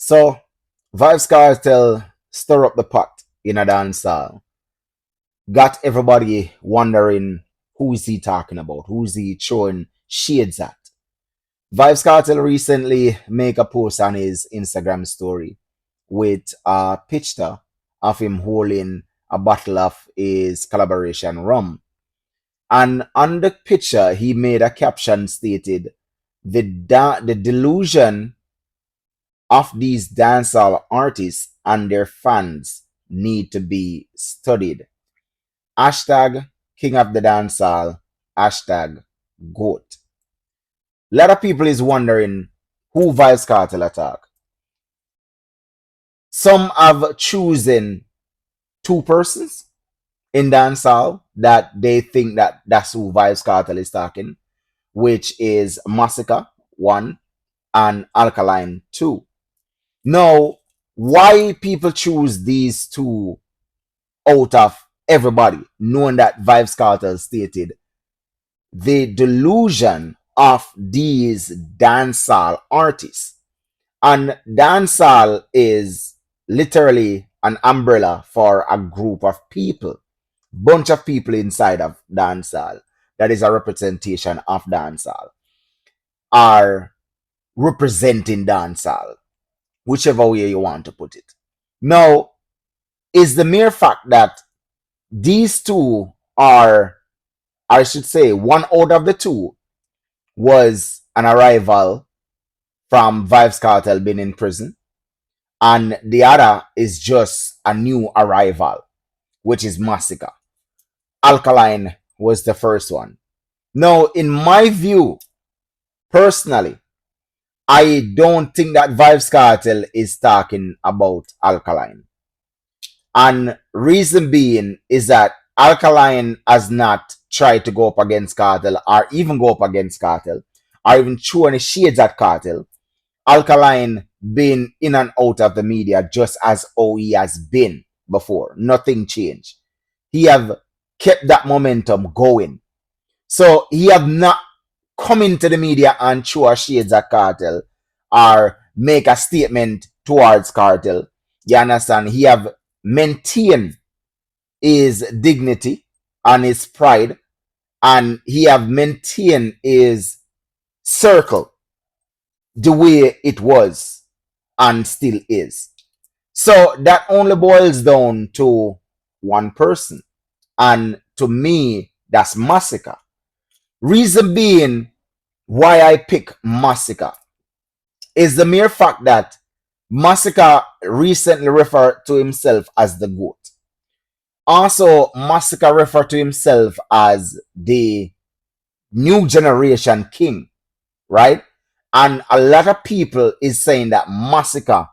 So, Vybz Kartel stir up the pot in a dancehall. Got everybody wondering who is he talking about? Who's he throwing shades at? Vybz Kartel recently make a post on his Instagram story with a picture of him holding a bottle of his collaboration rum. And on the picture, he made a caption stated, the delusion of these dancehall artists and their fans need to be studied. Hashtag King of the Dancehall. Hashtag GOAT. A lot of people is wondering who Vybz Kartel attack. Some have chosen two persons in dancehall that they think that that's who Vybz Kartel is talking, which is Masicka 1 and Alkaline 2. Now, why people choose these two out of everybody, knowing that Vybz Kartel stated the delusion of these dancehall artists. And dancehall is literally an umbrella for a group of people, bunch of people inside of dancehall. That is a representation of dancehall, are representing dancehall, whichever way you want to put it. Now, is the mere fact that these two are, I should say, one out of the two was an arrival from Vybz Kartel being in prison, and the other is just a new arrival, which is Masicka. Alkaline was the first one. Now, in my view, personally, I don't think that Vybz Kartel is talking about Alkaline. And reason being is that Alkaline has not tried to go up against Kartel or even go up against Kartel or even throw any shades at Kartel. Alkaline been in and out of the media just as how he has been before. Nothing changed. He have kept that momentum going. So he have not come into the media and throw a shades at Kartel or make a statement towards Kartel. You understand? He have maintained his dignity and his pride, and he have maintained his circle the way it was and still is. So that only boils down to one person, and to me that's Masicka. Reason being why I pick Masicka is the mere fact that Masicka recently referred to himself as the GOAT. Also, Masicka referred to himself as the new generation king, right? And a lot of people is saying that Masicka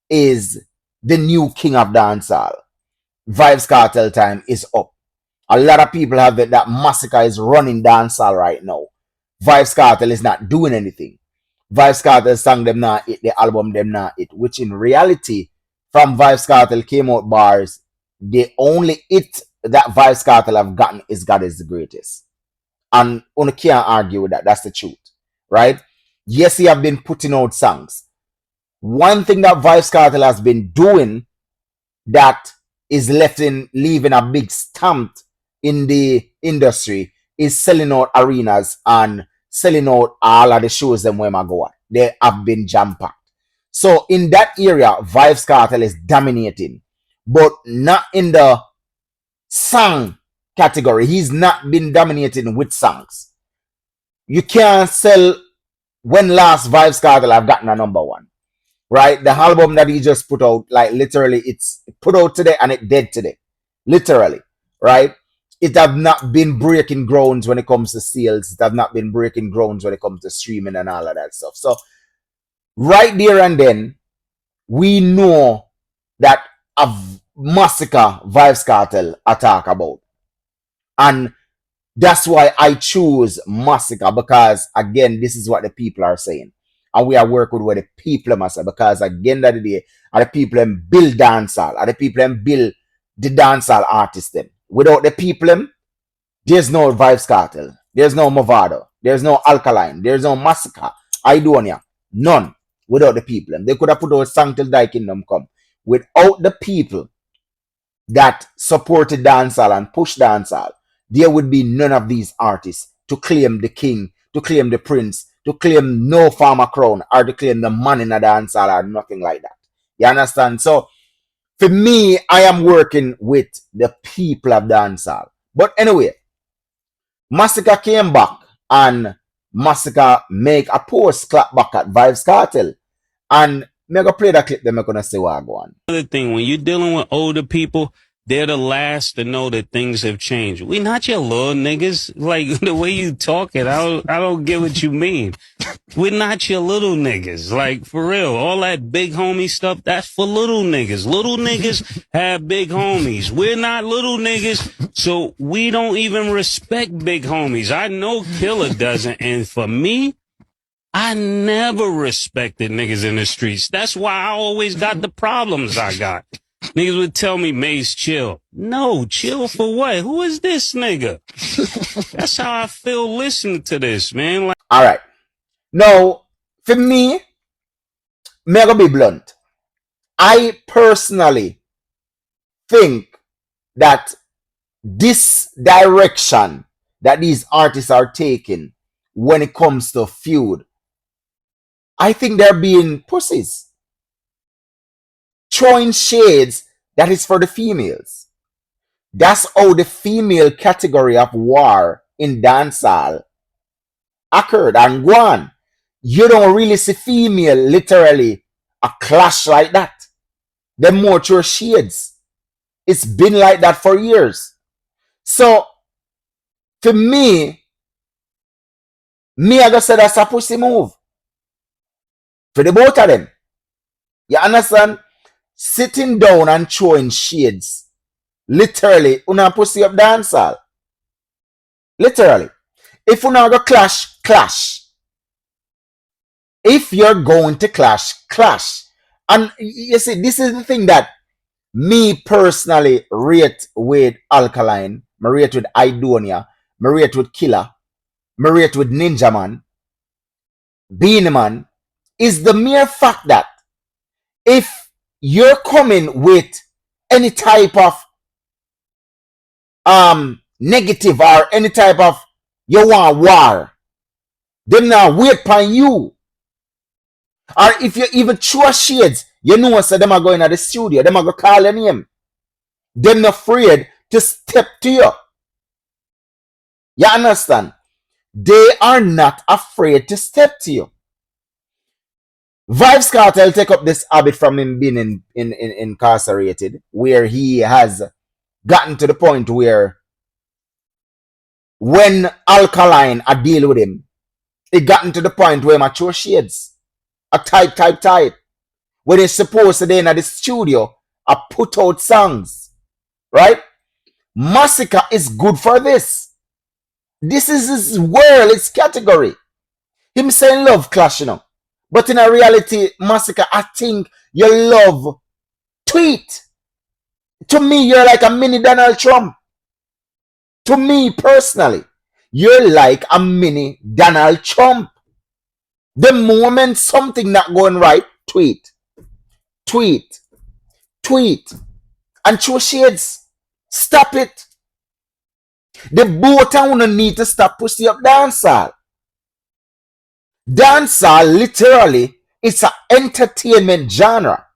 is the new king of dancehall. Vybz Kartel time is up. A lot of people have it that Masicka is running dancehall right now. Vybz Kartel is not doing anything. Vybz Kartel song them not it, the album them not it, which in reality, from Vybz Kartel came out bars, the only it that Vybz Kartel have gotten is God is the greatest. And one can't argue with that. That's the truth, right? Yes, he have been putting out songs. One thing that Vybz Kartel has been doing that is leaving a big stamp in the industry is selling out arenas and selling out all of the shows them where I go at. They have been jam-packed. So in that area, Vybz Kartel is dominating, but not in the song category. He's not been dominating with songs. You can't sell when last Vybz Kartel have gotten a number one, right? The album that he just put out, like literally it's put out today and it dead today, literally, right? It have not been breaking grounds when it comes to sales. It have not been breaking grounds when it comes to streaming and all of that stuff. So right there and then, we know that a Masicka Vybz Kartel I talk about. And that's why I choose Masicka, because again, this is what the people are saying. And we are working with the people must say, because again that the day, are the people them build dancehall, are the people them build the dancehall artists them. Without the people, there's no Vybz Kartel, there's no Movado, there's no Alkaline, there's no Masicka, Idonia, none. without the people. And they could have put out Song Till Thy Kingdom Come. Without the people that supported dancehall and pushed dancehall, there would be none of these artists to claim the king, to claim the prince, to claim no farmer crown, or to claim the man in a dancehall or nothing like that. You understand? So for me, I am working with the people of dancehall. But anyway, Masicka came back and Masicka make a post clap back at Vybz Kartel. And me go play that clip, then I'm gonna say what I go on. Another thing, when you're dealing with older people, they're the last to know that things have changed. We not your little niggas. Like the way you talking, I don't get what you mean. We're not your little niggas. Like for real, all that big homie stuff, that's for little niggas. Little niggas have big homies. We're not little niggas, so we don't even respect big homies. I know Killer doesn't, and for me, I never respected niggas in the streets. That's why I always got the problems I got. Niggas would tell me, Mace, chill. No, chill for what? Who is this nigga? That's how I feel listening to this, man. Like, all right. Now, for me, me gonna be blunt. I personally think that this direction that these artists are taking when it comes to feud, I think they're being pussies. Throwing shades that is for the females. That's how the female category of war in dancehall occurred. And go on. You don't really see female literally a clash like that. They're more throw shades. It's been like that for years. So, for me, I just say that's a pussy move. For the both of them. You understand? Sitting down and throwing shades. Literally, una pussy up dancehall. Literally. If una go clash, clash. If you're going to clash, clash. And you see, this is the thing that me personally rate with Alkaline, me rate with Idonia, me rate with Killer, me rate with Ninja Man, Beanie Man, is the mere fact that if you're coming with any type of negative or any type of you want war, them now wait upon you. Or if you even throw shades, you know so them are going to the studio, them are going to call your name. Them not afraid to step to you. You understand? They are not afraid to step to you. Vybz Kartel take up this habit from him being incarcerated, where he has gotten to the point where when Alkaline a deal with him, it gotten to the point where I throw shades. A type. When they're supposed to then at the studio, I put out songs. Right? Masicka is good for this. This is his world, his category. Him saying love clash, you know. But in a reality, Masicka, I think you love tweet. To me, you're like a mini Donald Trump. To me personally, you're like a mini Donald Trump. The moment something not going right, tweet, and throw shades. Stop it. The both of you need to stop pushing up dancehall. Dancehall literally it's an entertainment genre,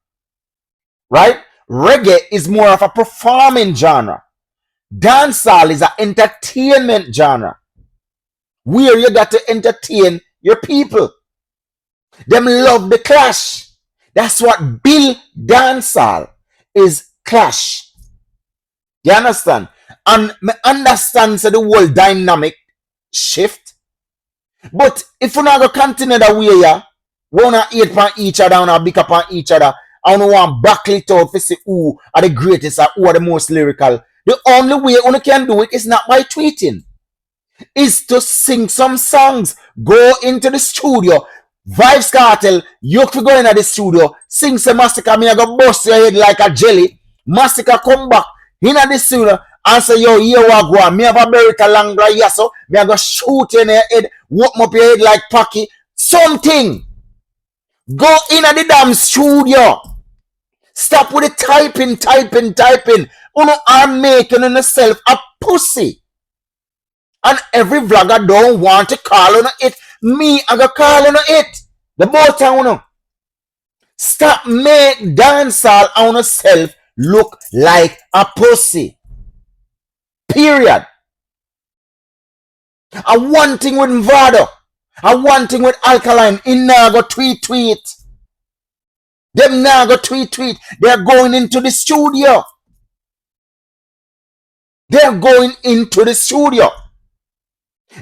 right? Reggae is more of a performing genre. Dancehall is an entertainment genre where you got to entertain your people. Them love the clash. That's what Bill dancehall is, clash. You understand? And me understand so the whole dynamic shift. But if we not go continue that way, yeah, we wanna hate upon each other, wanna big upon each other, and we want backlit it out to say who are the greatest or who are the most lyrical. The only way we can do it is not by tweeting. Is to sing some songs. Go into the studio. Vybz Kartel, you can go into the studio, sing some Masicka, me I go bust your head like a jelly. Masicka come back in the studio and say, yo, here we go. Me have a America long dry, yes, so me I go shoot in your head, whoop up your head like Packy. Something. Go in at the damn studio. Stop with the typing. Uno are making on yourself a pussy. And every vlogger don't want to call on it. Me, I got call on it. The both of uno. Stop make dancehall on yourself look like a pussy. Period. I one thing with Vado. I one thing with Alkaline. In now go tweet. Them now go tweet. They're going into the studio.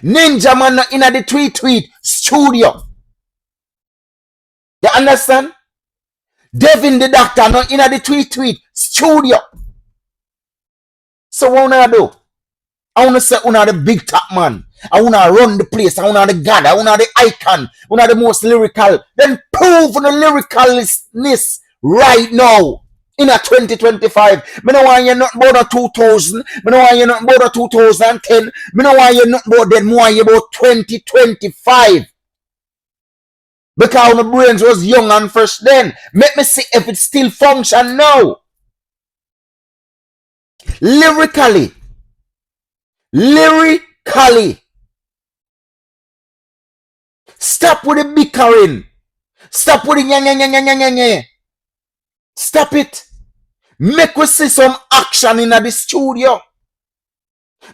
Ninja man in the tweet studio. You understand? Devin the doctor not in the tweet studio. So what wanna do? I wanna say una the big top man. I wanna run the place. I wanna the god. I wanna the icon. I wanna the most lyrical. Then prove the lyricalness right now in a 2025. Me no want you nothing about a 2000. Me no want you nothing about a 2010. Me no want you nothing about that. More you about 2025. Because my brains was young and fresh then. Let me see if it still function now. Lyrically. Stop with the bickering. Stop with the nyang. Stop it. Make we see some action in the studio.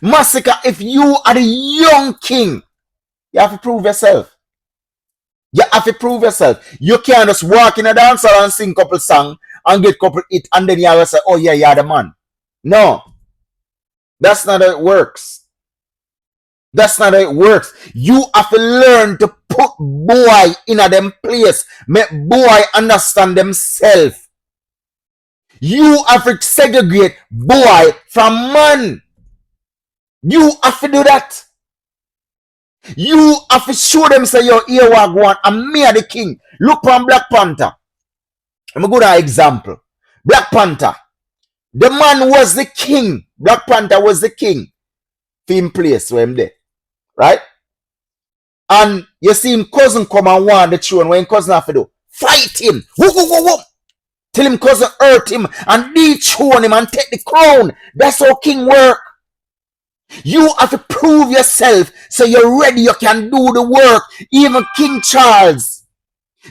Masicka, if you are the young king, you have to prove yourself. You can't just walk in a dancer and sing couple song and get couple hit and then you have to say, oh yeah, you're the man. No. That's not how it works. You have to learn to put boy in a them place. Make boy understand themselves. You have to segregate boy from man. You have to do that. You have to show them say yo here what go on and me are the king. Look on Black Panther. I'm a good example. Black Panther. The man was the king. Black Panther was the king. Film place where him there. Right? And you see him cousin come and want the throne. When cousin have to do? Fight him. Woo. Till him cousin hurt him and dethrone him and take the crown. That's how king work. You have to prove yourself so you're ready, you can do the work. Even King Charles.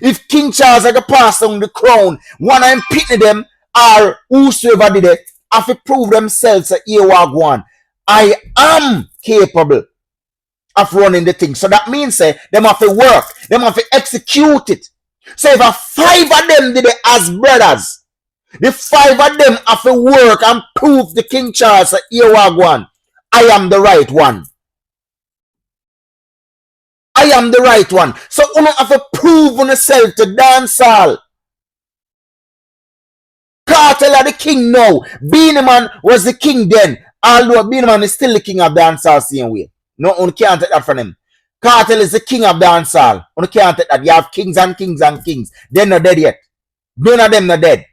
If King Charles had to pass on the crown, one of them pitting them or whosoever did it, have to prove themselves that here one. I am capable of running the thing. So that means them have to work, them have to execute it. So if 5 of them did it as brothers, the 5 of them have to work and prove the King Charles that here one. I am the right one. So you have to prove on yourself to dance all. Kartel are the king now. Beenie Man was the king then. Although Beenie Man is still the king of dancehall same way. No, you can't take that from him. Kartel is the king of dancehall. You can't take that. You have kings and kings. They're not dead yet. None of them not dead.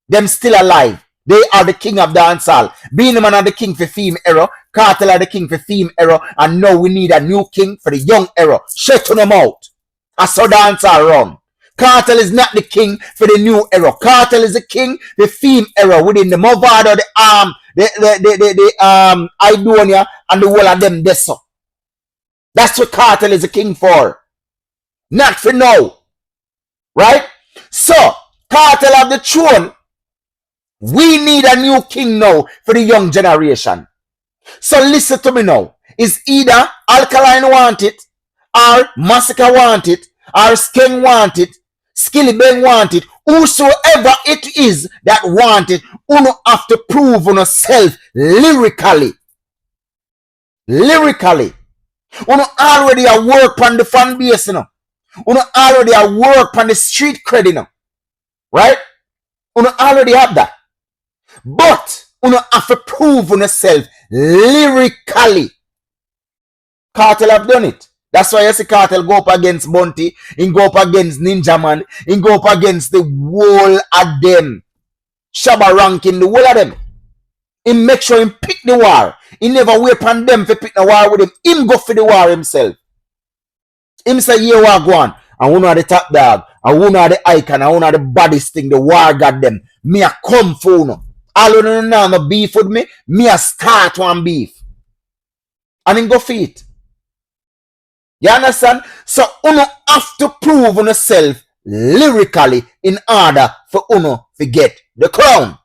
Them still alive. They are the king of dancehall. Beenie Man are the king for theme era. Kartel are the king for theme era. And now we need a new king for the young era. Shut them out. I saw dancehall run. Kartel is not the king for the new era. Kartel is the king, the theme era within the Movado, the Idonia, and the whole of them deso. That's what Kartel is the king for. Not for now. Right? So, Kartel of the throne. We need a new king now for the young generation. So listen to me now. Is either Alkaline want it, or Masicka want it, or Skeng want it, Skilly Bang want it, whosoever it is that want it, uno have to prove on yourself lyrically. Uno already a work on the fan base, you know. Uno already a work on the street credit, you know. Right? Uno already have that. But uno have to prove on yourself lyrically. Kartel have done it. That's why you see Kartel go up against Bunty, he go up against Ninja Man, he go up against the whole of them. Shabba ranking the whole of them. He make sure he pick the war. He never wait on them to pick the war with him. Him go for the war himself. Him say, yeah, what go on. And we know the top dog. And one of the icon, and one of the baddest thing, the war god them. Me a come for no. All of them now no beef with me. Me a start one beef. And then go feet. You understand? So uno have to prove on yourself lyrically in order for uno to get the crown.